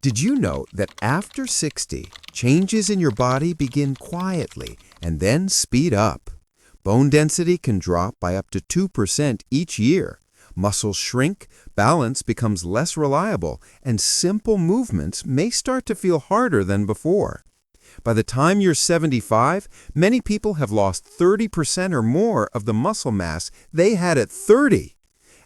Did you know that after 60, changes in your body begin quietly and then speed up? Bone density can drop by up to 2% each year. Muscles shrink, balance becomes less reliable, and simple movements may start to feel harder than before. By the time you're 75, many people have lost 30% or more of the muscle mass they had at 30.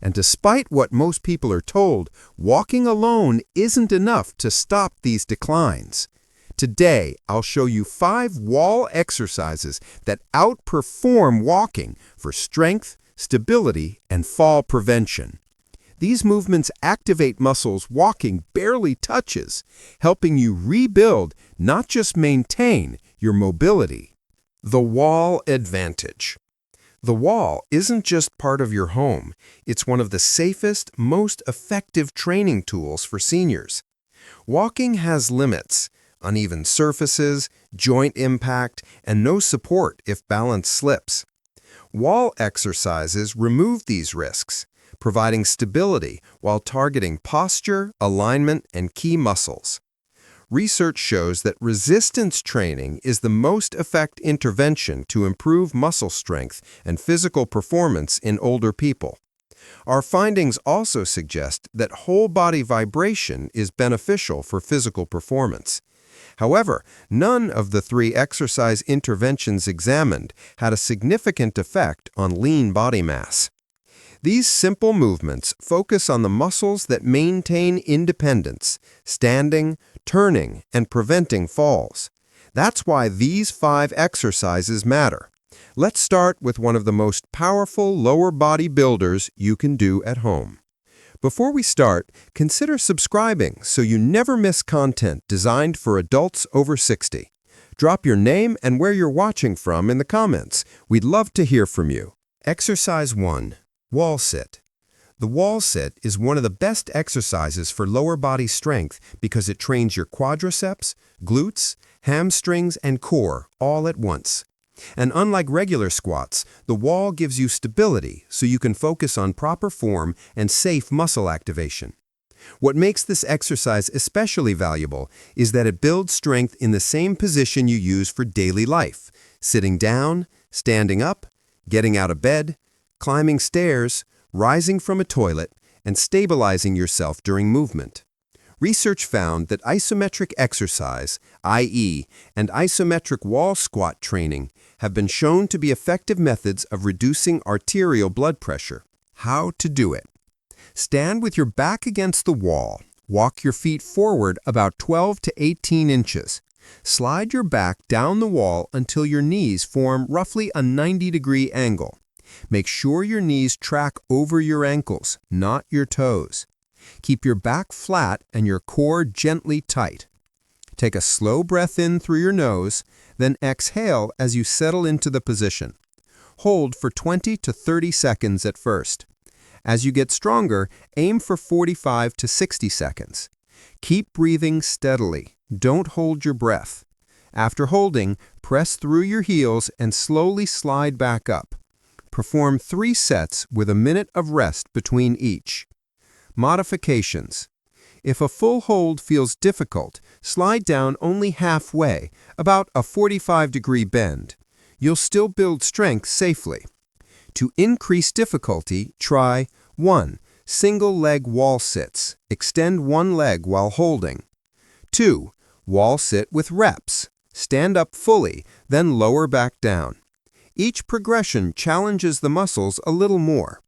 And despite what most people are told, walking alone isn't enough to stop these declines. Today, I'll show you 5 wall exercises that outperform walking for strength, stability, and fall prevention. These movements activate muscles walking barely touches, helping you rebuild, not just maintain, your mobility. The wall advantage. The wall isn't just part of your home. It's one of the safest, most effective training tools for seniors. Walking has limits, uneven surfaces, joint impact, and no support if balance slips. Wall exercises remove these risks, providing stability while targeting posture, alignment, and key muscles. Research shows that resistance training is the most effective intervention to improve muscle strength and physical performance in older people. Our findings also suggest that whole-body vibration is beneficial for physical performance. However, none of the 3 exercise interventions examined had a significant effect on lean body mass. These simple movements focus on the muscles that maintain independence, standing, turning, and preventing falls. That's why these 5 exercises matter. Let's start with one of the most powerful lower body builders you can do at home. Before we start, consider subscribing so you never miss content designed for adults over 60. Drop your name and where you're watching from in the comments. We'd love to hear from you. Exercise 1. Wall sit. The wall sit is one of the best exercises for lower body strength because it trains your quadriceps, glutes, hamstrings, and core all at once. And unlike regular squats, the wall gives you stability so you can focus on proper form and safe muscle activation. What makes this exercise especially valuable is that it builds strength in the same position you use for daily life: sitting down, standing up, getting out of bed, climbing stairs, rising from a toilet, and stabilizing yourself during movement. Research found that isometric exercise, i.e., and isometric wall squat training have been shown to be effective methods of reducing arterial blood pressure. How to do it? Stand with your back against the wall. Walk your feet forward about 12 to 18 inches. Slide your back down the wall until your knees form roughly a 90-degree angle. Make sure your knees track over your ankles, not your toes. Keep your back flat and your core gently tight. Take a slow breath in through your nose, then exhale as you settle into the position. Hold for 20 to 30 seconds at first. As you get stronger, aim for 45 to 60 seconds. Keep breathing steadily. Don't hold your breath. After holding, press through your heels and slowly slide back up. Perform 3 sets with a minute of rest between each. Modifications. If a full hold feels difficult, slide down only halfway, about a 45-degree bend. You'll still build strength safely. To increase difficulty, try 1. Single leg wall sits. Extend one leg while holding. 2. Wall sit with reps. Stand up fully, then lower back down. Each progression challenges the muscles a little more.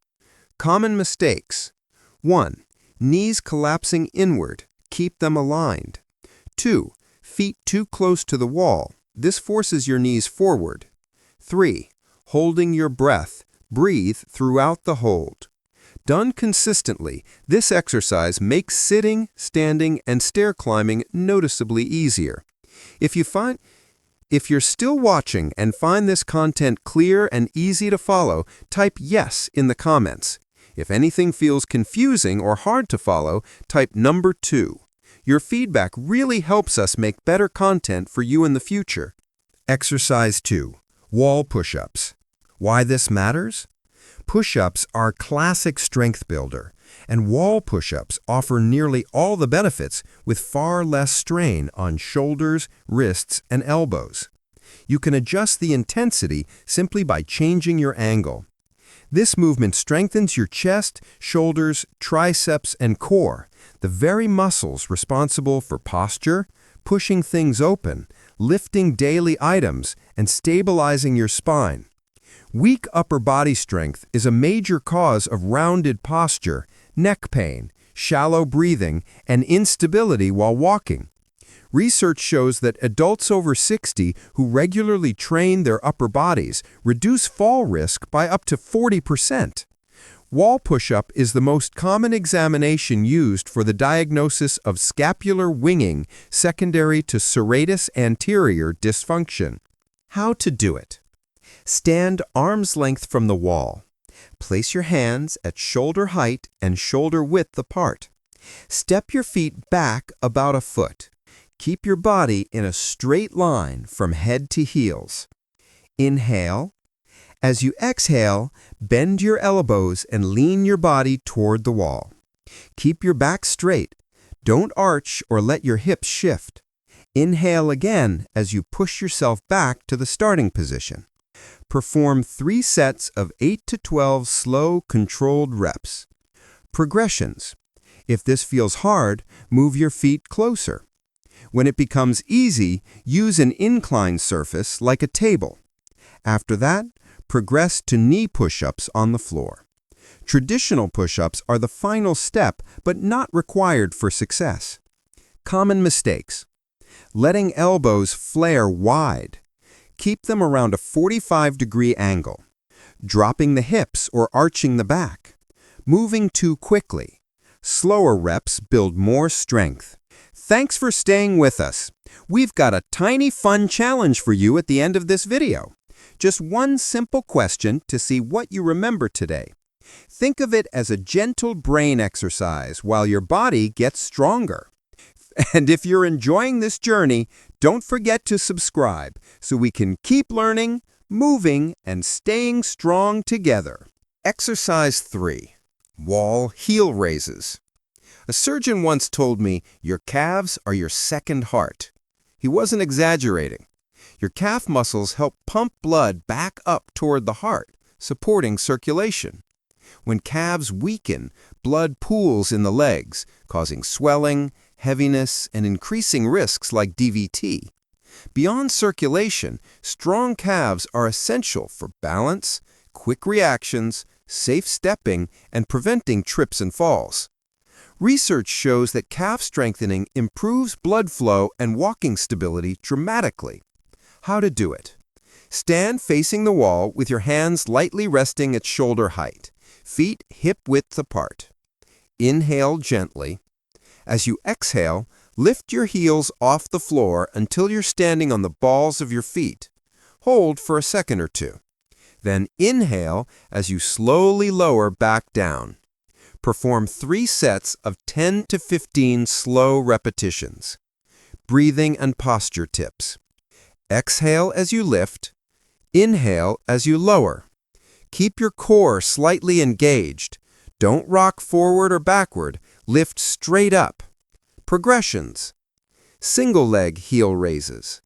Common mistakes. 1. Knees collapsing inward. Keep them aligned. 2. Feet too close to the wall. This forces your knees forward. 3. Holding your breath. Breathe throughout the hold. Done consistently, this exercise makes sitting, standing, and stair climbing noticeably easier. If you're still watching and find this content clear and easy to follow, type yes in the comments. If anything feels confusing or hard to follow, type number 2. Your feedback really helps us make better content for you in the future. Exercise 2. Wall push-ups. Why this matters? Push-ups are a classic strength builder, And wall push-ups offer nearly all the benefits with far less strain on shoulders, wrists, and elbows. You can adjust the intensity simply by changing your angle. This movement strengthens your chest, shoulders, triceps, and core, the very muscles responsible for posture, pushing things open, lifting daily items, and stabilizing your spine. Weak upper body strength is a major cause of rounded posture, neck pain, shallow breathing, and instability while walking. Research shows that adults over 60 who regularly train their upper bodies reduce fall risk by up to 40%. Wall push-up is the most common examination used for the diagnosis of scapular winging secondary to serratus anterior dysfunction. How to do it? Stand arm's length from the wall. Place your hands at shoulder height and shoulder width apart. Step your feet back about a foot. Keep your body in a straight line from head to heels. Inhale. As you exhale, bend your elbows and lean your body toward the wall. Keep your back straight. Don't arch or let your hips shift. Inhale again as you push yourself back to the starting position. Perform 3 sets of 8 to 12 slow, controlled reps. Progressions. If this feels hard, move your feet closer. When it becomes easy, use an inclined surface like a table. After that, progress to knee push-ups on the floor. Traditional push-ups are the final step, but not required for success. Common mistakes. Letting elbows flare wide. Keep them around a 45-degree angle. Dropping the hips or arching the back. Moving too quickly. Slower reps build more strength. Thanks for staying with us. We've got a tiny fun challenge for you at the end of this video. Just one simple question to see what you remember today. Think of it as a gentle brain exercise while your body gets stronger. And if you're enjoying this journey, don't forget to subscribe so we can keep learning, moving, and staying strong together. Exercise 3. Wall heel raises. A surgeon once told me, your calves are your second heart. He wasn't exaggerating. Your calf muscles help pump blood back up toward the heart, supporting circulation. When calves weaken, blood pools in the legs, causing swelling, heaviness, and increasing risks like DVT. Beyond circulation, strong calves are essential for balance, quick reactions, safe stepping, and preventing trips and falls. Research shows that calf strengthening improves blood flow and walking stability dramatically. How to do it? Stand facing the wall with your hands lightly resting at shoulder height, feet hip-width apart. Inhale gently. As you exhale, lift your heels off the floor until you're standing on the balls of your feet. Hold for a second or two. Then inhale as you slowly lower back down. Perform 3 sets of 10 to 15 slow repetitions. Breathing and posture tips. Exhale as you lift. Inhale as you lower. Keep your core slightly engaged. Don't rock forward or backward. Lift straight up. Progressions. Single leg heel raises.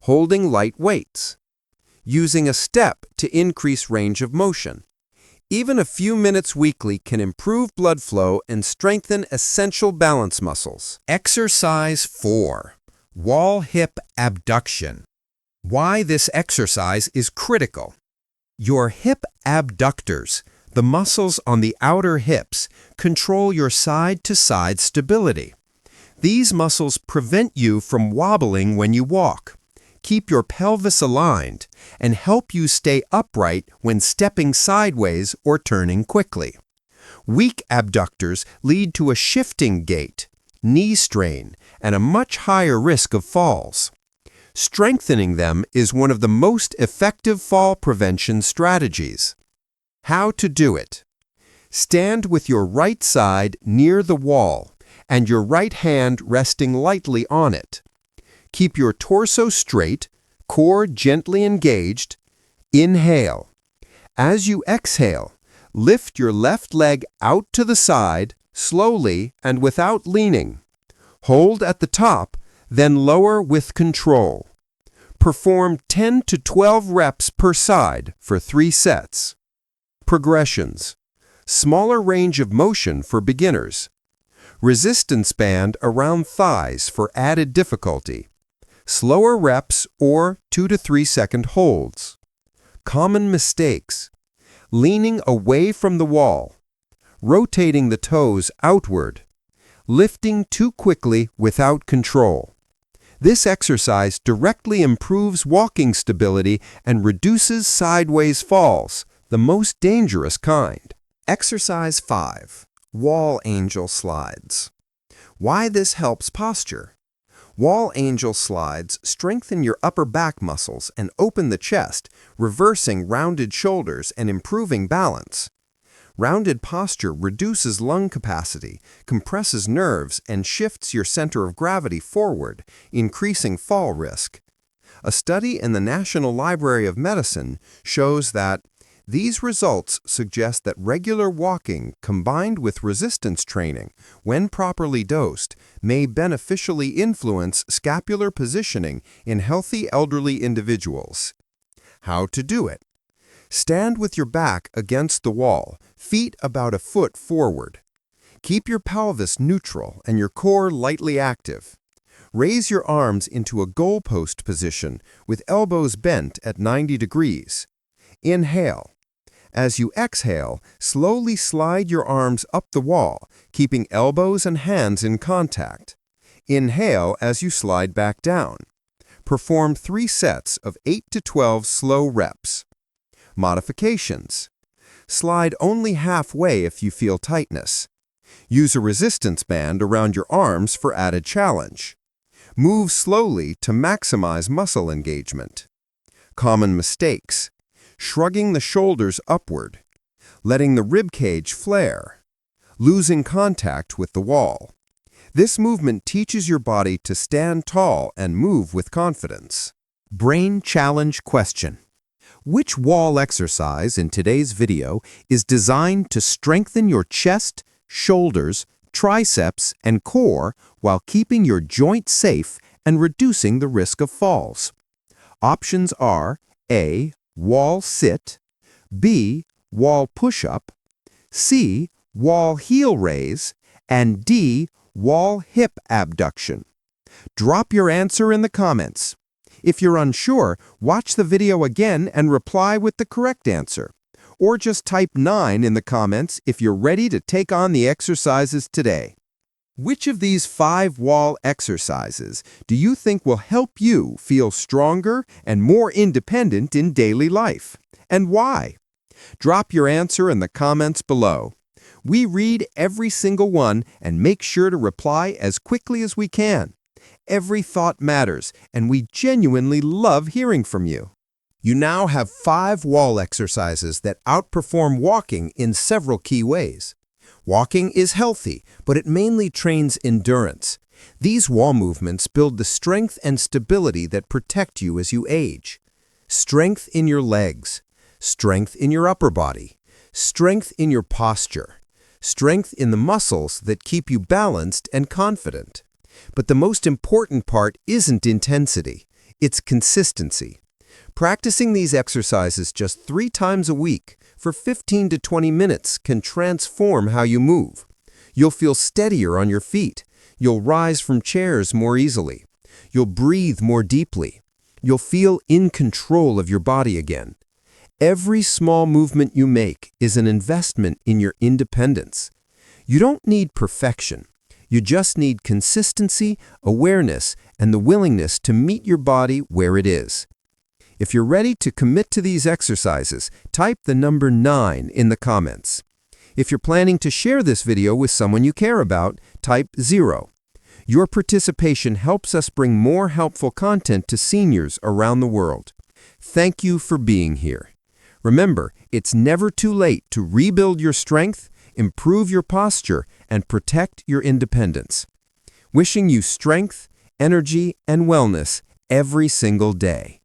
Holding light weights. Using a step to increase range of motion. Even a few minutes weekly can improve blood flow and strengthen essential balance muscles. Exercise 4. Wall hip abduction. Why this exercise is critical. Your hip abductors, the muscles on the outer hips, control your side-to-side stability. These muscles prevent you from wobbling when you walk, keep your pelvis aligned, and help you stay upright when stepping sideways or turning quickly. Weak abductors lead to a shifting gait, knee strain, and a much higher risk of falls. Strengthening them is one of the most effective fall prevention strategies. How to do it? Stand with your right side near the wall and your right hand resting lightly on it. Keep your torso straight, core gently engaged. Inhale. As you exhale, Lift your left leg out to the side, slowly and without leaning. Hold at the top, then lower with control. Perform 10 to 12 reps per side for 3 sets. Progressions. Smaller range of motion for beginners. Resistance band around thighs for added difficulty. Slower reps or 2 to 3 second holds. Common mistakes. Leaning away from the wall. Rotating the toes outward. Lifting too quickly without control. This exercise directly improves walking stability and reduces sideways falls, the most dangerous kind. Exercise 5. Wall Angel Slides. Why this helps posture. Wall Angel Slides strengthen your upper back muscles and open the chest, reversing rounded shoulders and improving balance. Rounded posture reduces lung capacity, compresses nerves, and shifts your center of gravity forward, increasing fall risk. A study in the National Library of Medicine shows that these results suggest that regular walking combined with resistance training, when properly dosed, may beneficially influence scapular positioning in healthy elderly individuals. How to do it. Stand with your back against the wall, feet about a foot forward. Keep your pelvis neutral and your core lightly active. Raise your arms into a goalpost position with elbows bent at 90 degrees. Inhale. As you exhale, slowly slide your arms up the wall, keeping elbows and hands in contact. Inhale as you slide back down. Perform 3 sets of 8 to 12 slow reps. Modifications. Slide only halfway if you feel tightness. Use a resistance band around your arms for added challenge. Move slowly to maximize muscle engagement. Common mistakes. Shrugging the shoulders upward. Letting the rib cage flare. Losing contact with the wall. This movement teaches your body to stand tall and move with confidence. Brain challenge question. Which wall exercise in today's video is designed to strengthen your chest, shoulders, triceps, and core while keeping your joints safe and reducing the risk of falls? Options are A. Wall sit, B. Wall push-up, C. Wall heel raise, and D. Wall hip abduction. Drop your answer in the comments. If you're unsure, watch the video again and reply with the correct answer. Or just type 9 in the comments if you're ready to take on the exercises today. Which of these 5 wall exercises do you think will help you feel stronger and more independent in daily life? And why? Drop your answer in the comments below. We read every single one and make sure to reply as quickly as we can. Every thought matters, and we genuinely love hearing from you. You now have 5 wall exercises that outperform walking in several key ways. Walking is healthy, but it mainly trains endurance. These wall movements build the strength and stability that protect you as you age. Strength in your legs, strength in your upper body, strength in your posture, strength in the muscles that keep you balanced and confident. But the most important part isn't intensity, it's consistency. Practicing these exercises just 3 times a week for 15 to 20 minutes can transform how you move. You'll feel steadier on your feet. You'll rise from chairs more easily. You'll breathe more deeply. You'll feel in control of your body again. Every small movement you make is an investment in your independence. You don't need perfection. You just need consistency, awareness, and the willingness to meet your body where it is. If you're ready to commit to these exercises, type the number 9 in the comments. If you're planning to share this video with someone you care about, type 0. Your participation helps us bring more helpful content to seniors around the world. Thank you for being here. Remember, it's never too late to rebuild your strength, improve your posture, and protect your independence. Wishing you strength, energy, and wellness every single day.